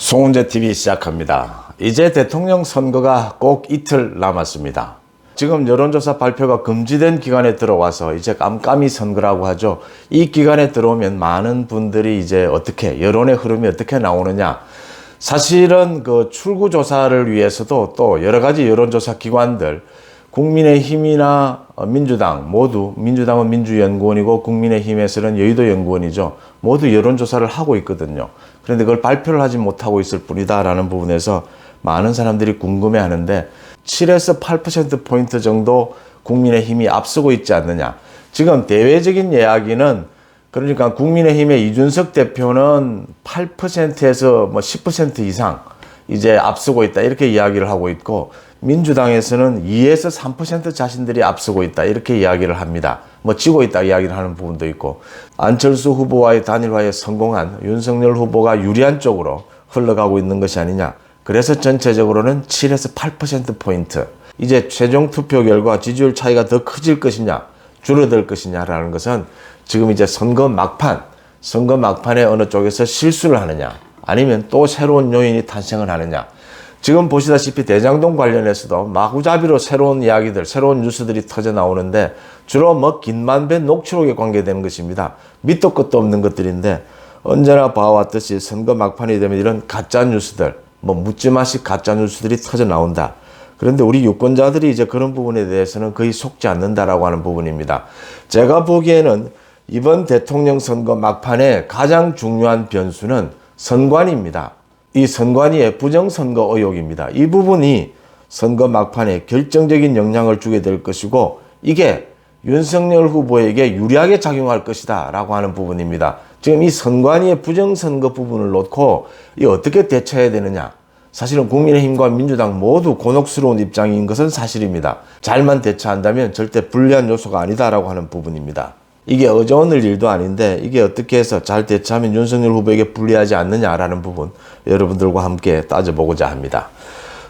송은재TV 시작합니다. 이제 대통령 선거가 꼭 이틀 남았습니다. 지금 여론조사 발표가 금지된 기간에 들어와서 이제 깜깜이 선거라고 하죠. 이 기간에 들어오면 많은 분들이 이제 어떻게, 여론의 흐름이 어떻게 나오느냐. 사실은 그 출구조사를 위해서도 또 여러 가지 여론조사 기관들, 국민의힘이나 민주당 모두, 민주당은 민주연구원이고 국민의힘에서는 여의도연구원이죠. 모두 여론조사를 하고 있거든요. 그런데 그걸 발표를 하지 못하고 있을 뿐이다라는 부분에서 많은 사람들이 궁금해하는데 7에서 8%포인트 정도 국민의힘이 앞서고 있지 않느냐. 지금 대외적인 이야기는 그러니까 국민의힘의 이준석 대표는 8%에서 10% 이상 이제 앞서고 있다 이렇게 이야기를 하고 있고 민주당에서는 2에서 3% 자신들이 앞서고 있다 이렇게 이야기를 합니다. 지고 있다 이야기를 하는 부분도 있고 안철수 후보와의 단일화에 성공한 윤석열 후보가 유리한 쪽으로 흘러가고 있는 것이 아니냐. 그래서 전체적으로는 7에서 8%포인트 이제 최종 투표 결과 지지율 차이가 더 커질 것이냐 줄어들 것이냐라는 것은 지금 이제 선거 막판에 어느 쪽에서 실수를 하느냐 아니면 또 새로운 요인이 탄생을 하느냐. 지금 보시다시피 대장동 관련해서도 마구잡이로 새로운 이야기들, 새로운 뉴스들이 터져 나오는데 주로 긴만배 녹취록에 관계되는 것입니다. 밑도 끝도 없는 것들인데 언제나 봐왔듯이 선거 막판이 되면 이런 가짜 뉴스들, 묻지마식 가짜 뉴스들이 터져 나온다. 그런데 우리 유권자들이 이제 그런 부분에 대해서는 거의 속지 않는다라고 하는 부분입니다. 제가 보기에는 이번 대통령 선거 막판에 가장 중요한 변수는 선관위입니다. 이 선관위의 부정선거 의혹입니다. 이 부분이 선거 막판에 결정적인 영향을 주게 될 것이고 이게 윤석열 후보에게 유리하게 작용할 것이다 라고 하는 부분입니다. 지금 이 선관위의 부정선거 부분을 놓고 이 어떻게 대처해야 되느냐. 사실은 국민의힘과 민주당 모두 곤혹스러운 입장인 것은 사실입니다. 잘만 대처한다면 절대 불리한 요소가 아니다라고 하는 부분입니다. 이게 어제 오늘 일도 아닌데 이게 어떻게 해서 잘 대처하면 윤석열 후보에게 불리하지 않느냐라는 부분 여러분들과 함께 따져보고자 합니다.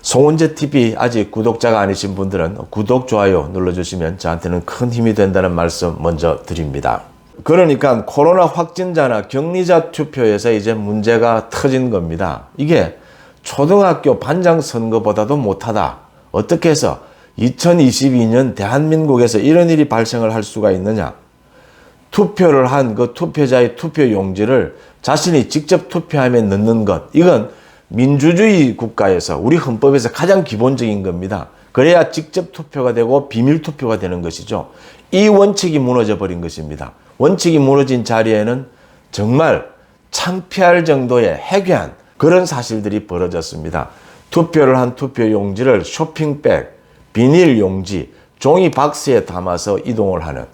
송은재TV 아직 구독자가 아니신 분들은 구독, 좋아요 눌러주시면 저한테는 큰 힘이 된다는 말씀 먼저 드립니다. 그러니까 코로나 확진자나 격리자 투표에서 이제 문제가 터진 겁니다. 이게 초등학교 반장 선거보다도 못하다. 어떻게 해서 2022년 대한민국에서 이런 일이 발생을 할 수가 있느냐. 투표를 한 그 투표자의 투표 용지를 자신이 직접 투표함에 넣는 것. 이건 민주주의 국가에서 우리 헌법에서 가장 기본적인 겁니다. 그래야 직접 투표가 되고 비밀 투표가 되는 것이죠. 이 원칙이 무너져 버린 것입니다. 원칙이 무너진 자리에는 정말 창피할 정도의 해괴한 그런 사실들이 벌어졌습니다. 투표를 한 투표 용지를 쇼핑백, 비닐 용지, 종이 박스에 담아서 이동을 하는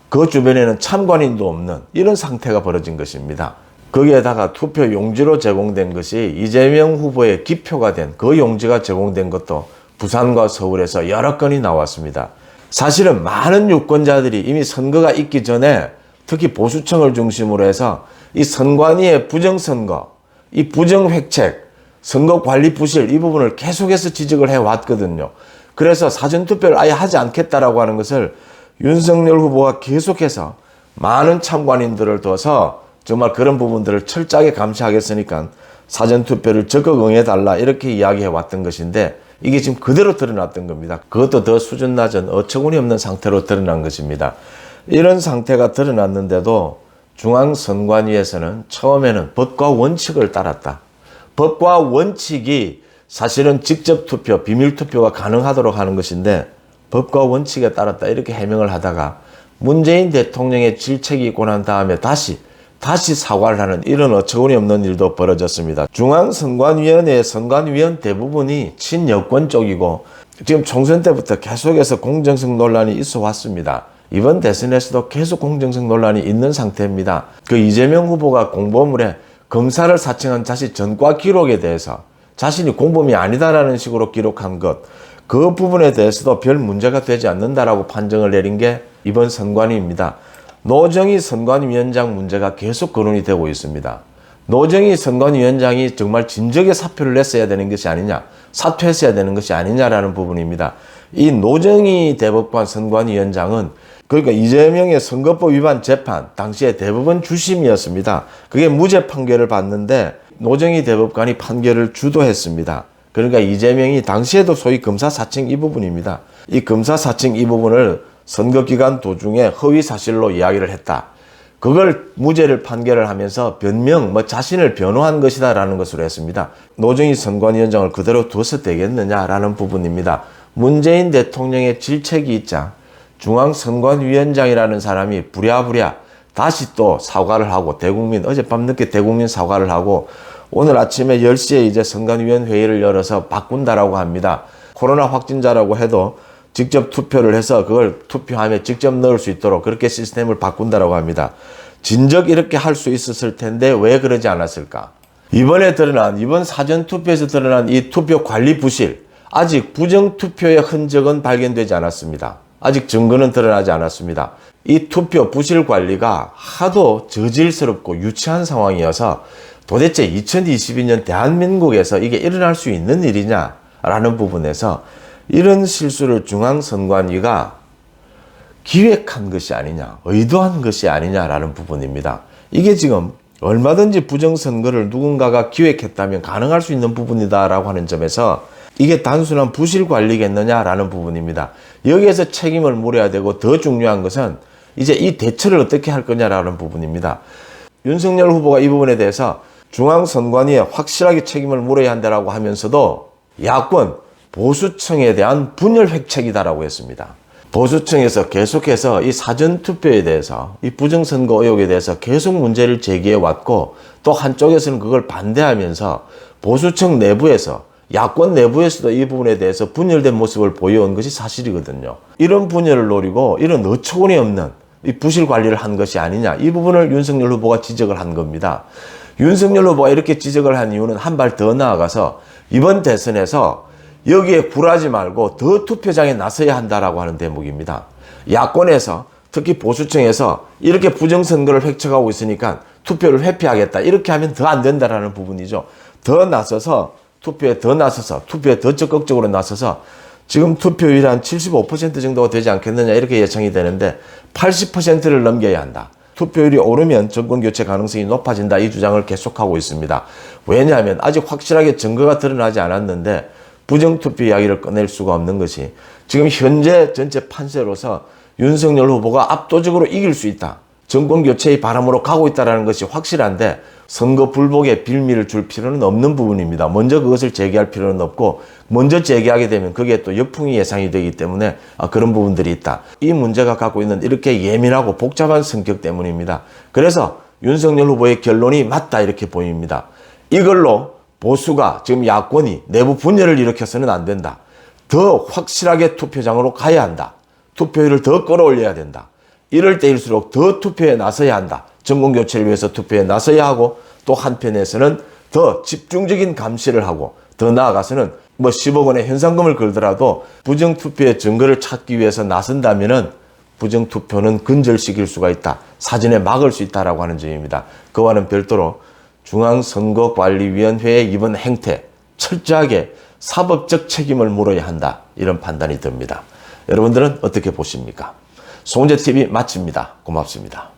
그 주변에는 참관인도 없는 이런 상태가 벌어진 것입니다. 거기에다가 투표 용지로 제공된 것이 이재명 후보의 기표가 된 그 용지가 제공된 것도 부산과 서울에서 여러 건이 나왔습니다. 사실은 많은 유권자들이 이미 선거가 있기 전에 특히 보수층을 중심으로 해서 이 선관위의 부정선거, 이 부정획책, 선거관리 부실 이 부분을 계속해서 지적을 해왔거든요. 그래서 사전투표를 아예 하지 않겠다라고 하는 것을 윤석열 후보가 계속해서 많은 참관인들을 둬서 정말 그런 부분들을 철저하게 감시하겠으니까 사전투표를 적극 응해달라 이렇게 이야기해 왔던 것인데 이게 지금 그대로 드러났던 겁니다. 그것도 더 수준 낮은 어처구니 없는 상태로 드러난 것입니다. 이런 상태가 드러났는데도 중앙선관위에서는 처음에는 법과 원칙을 따랐다. 법과 원칙이 사실은 직접 투표, 비밀 투표가 가능하도록 하는 것인데 법과 원칙에 따랐다 이렇게 해명을 하다가 문재인 대통령의 질책이 있고 난 다음에 다시 사과를 하는 이런 어처구니 없는 일도 벌어졌습니다. 중앙선관위원회의 선관위원 대부분이 친여권 쪽이고 지금 총선 때부터 계속해서 공정성 논란이 있어 왔습니다. 이번 대선에서도 계속 공정성 논란이 있는 상태입니다. 그 이재명 후보가 공보물에 검사를 사칭한 자신 전과 기록에 대해서 자신이 공범이 아니다라는 식으로 기록한 것, 그 부분에 대해서도 별 문제가 되지 않는다라고 판정을 내린 게 이번 선관위입니다. 노정희 선관위원장 문제가 계속 거론이 되고 있습니다. 노정희 선관위원장이 정말 진즉에 사표를 냈어야 되는 것이 아니냐, 사퇴했어야 되는 것이 아니냐라는 부분입니다. 이 노정희 대법관 선관위원장은 그러니까 이재명의 선거법 위반 재판 당시에 대법원 주심이었습니다. 그게 무죄 판결을 받는데 노정희 대법관이 판결을 주도했습니다. 그러니까 이재명이 당시에도 소위 검사 사칭 이 부분입니다. 이 검사 사칭 이 부분을 선거기간 도중에 허위 사실로 이야기를 했다. 그걸 무죄를 판결을 하면서 변명, 자신을 변호한 것이다라는 것으로 했습니다. 노정희 선관위원장을 그대로 둬서 되겠느냐라는 부분입니다. 문재인 대통령의 질책이 있자 중앙선관위원장이라는 사람이 부랴부랴 다시 또 사과를 하고 어젯밤 늦게 대국민 사과를 하고 오늘 아침에 10시에 이제 선관위원 회의를 열어서 바꾼다라고 합니다. 코로나 확진자라고 해도 직접 투표를 해서 그걸 투표함에 직접 넣을 수 있도록 그렇게 시스템을 바꾼다라고 합니다. 진작 이렇게 할 수 있었을 텐데 왜 그러지 않았을까? 이번 사전투표에서 드러난 이 투표 관리 부실, 아직 부정투표의 흔적은 발견되지 않았습니다. 아직 증거는 드러나지 않았습니다. 이 투표 부실 관리가 하도 저질스럽고 유치한 상황이어서 도대체 2022년 대한민국에서 이게 일어날 수 있는 일이냐라는 부분에서 이런 실수를 중앙선관위가 기획한 것이 아니냐, 의도한 것이 아니냐라는 부분입니다. 이게 지금 얼마든지 부정선거를 누군가가 기획했다면 가능할 수 있는 부분이다라고 하는 점에서 이게 단순한 부실 관리겠느냐라는 부분입니다. 여기에서 책임을 물어야 되고 더 중요한 것은 이제 이 대처를 어떻게 할 거냐라는 부분입니다. 윤석열 후보가 이 부분에 대해서 중앙선관위에 확실하게 책임을 물어야 한다라고 하면서도 야권 보수층에 대한 분열 획책이다라고 했습니다. 보수층에서 계속해서 이 사전투표에 대해서 이 부정선거 의혹에 대해서 계속 문제를 제기해 왔고 또 한쪽에서는 그걸 반대하면서 보수층 내부에서 야권 내부에서도 이 부분에 대해서 분열된 모습을 보여온 것이 사실이거든요. 이런 분열을 노리고 이런 어처구니 없는 이 부실 관리를 한 것이 아니냐, 이 부분을 윤석열 후보가 지적을 한 겁니다. 윤석열 후보가 이렇게 지적을 한 이유는 한 발 더 나아가서 이번 대선에서 여기에 굴하지 말고 더 투표장에 나서야 한다라고 하는 대목입니다. 야권에서 특히 보수층에서 이렇게 부정선거를 획책하고 있으니까 투표를 회피하겠다, 이렇게 하면 더 안 된다라는 부분이죠. 더 나서서 투표에 더 적극적으로 나서서 지금 투표율이 한 75% 정도가 되지 않겠느냐 이렇게 예상이 되는데 80%를 넘겨야 한다. 투표율이 오르면 정권교체 가능성이 높아진다, 이 주장을 계속하고 있습니다. 왜냐하면 아직 확실하게 증거가 드러나지 않았는데 부정투표 이야기를 꺼낼 수가 없는 것이 지금 현재 전체 판세로서 윤석열 후보가 압도적으로 이길 수 있다, 정권교체의 바람으로 가고 있다는 것이 확실한데 선거 불복에 빌미를 줄 필요는 없는 부분입니다. 먼저 그것을 제기할 필요는 없고 먼저 제기하게 되면 그게 또 역풍이 예상이 되기 때문에 그런 부분들이 있다. 이 문제가 갖고 있는 이렇게 예민하고 복잡한 성격 때문입니다. 그래서 윤석열 후보의 결론이 맞다 이렇게 보입니다. 이걸로 보수가 지금 야권이 내부 분열을 일으켜서는 안 된다. 더 확실하게 투표장으로 가야 한다. 투표율을 더 끌어올려야 된다. 이럴 때일수록 더 투표에 나서야 한다. 정권교체를 위해서 투표에 나서야 하고 또 한편에서는 더 집중적인 감시를 하고 더 나아가서는 10억 원의 현상금을 걸더라도 부정투표의 증거를 찾기 위해서 나선다면은 부정투표는 근절시킬 수가 있다. 사전에 막을 수 있다라고 하는 점입니다. 그와는 별도로 중앙선거관리위원회의 이번 행태 철저하게 사법적 책임을 물어야 한다, 이런 판단이 듭니다. 여러분들은 어떻게 보십니까? 송재TV 마칩니다. 고맙습니다.